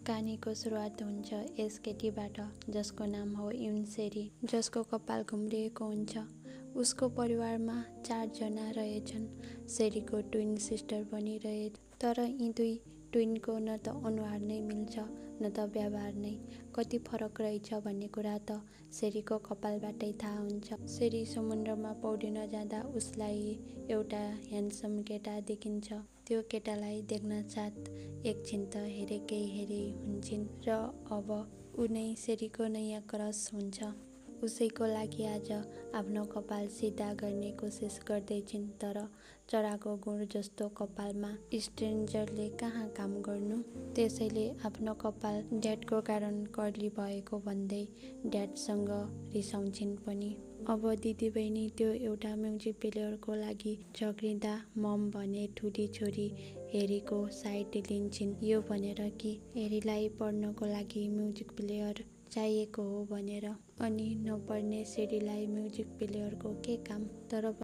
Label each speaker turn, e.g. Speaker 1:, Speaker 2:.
Speaker 1: कहानीको सुरुवात हुन्छ यस केटीबाट जसको नाम हो युनसेरी, जसको कपाल घुम्रिएको हुन्छ। उसको परिवारमा 4 जना रहेछन्। सेरीको ट्विन सिस्टर पनि रहे, तर यी दुई ट्विनको न त अनुहार नै मिल्छ न त व्यवहार नै। कति फरक रहेछ भन्ने कुरा त सेरीको कपालबाटै थाहा हुन्छ। सेरी समुद्रमा पौडिन जाँदा उसलाई एउटा ह्यान्डसम केटा देखिन्छ। त्यो केटालाई देख्न साथ एकछिन त हेरेकै हेरे हुन्छन् र अब उनै सेरीको नयाँ क्रस हुन्छ। उसैको लागि आज आफ्नो कपाल सिधा गर्ने कोसिस गर्दैछिन्, तर चराको गुण जस्तो कपालमा स्ट्रेन्जरले कहाँ काम गर्नु। त्यसैले आफ्नो कपाल ड्याडको कारण कर्ली भएको भन्दै ड्याडसँग रिसाउँछिन् पनि। अब दिदीबहिनी त्यो एउटा म्युजिक प्लेयरको लागि झगडिँदा मम भने ठुली छोरी हेरीको साइड लिन्छिन्, यो भनेर कि हेरीलाई पढ्नको लागि म्युजिक प्लेयर चाहिएको हो भनेर। अनि नपढ्ने सेरीलाई म्युजिक प्लेयरको के काम। तर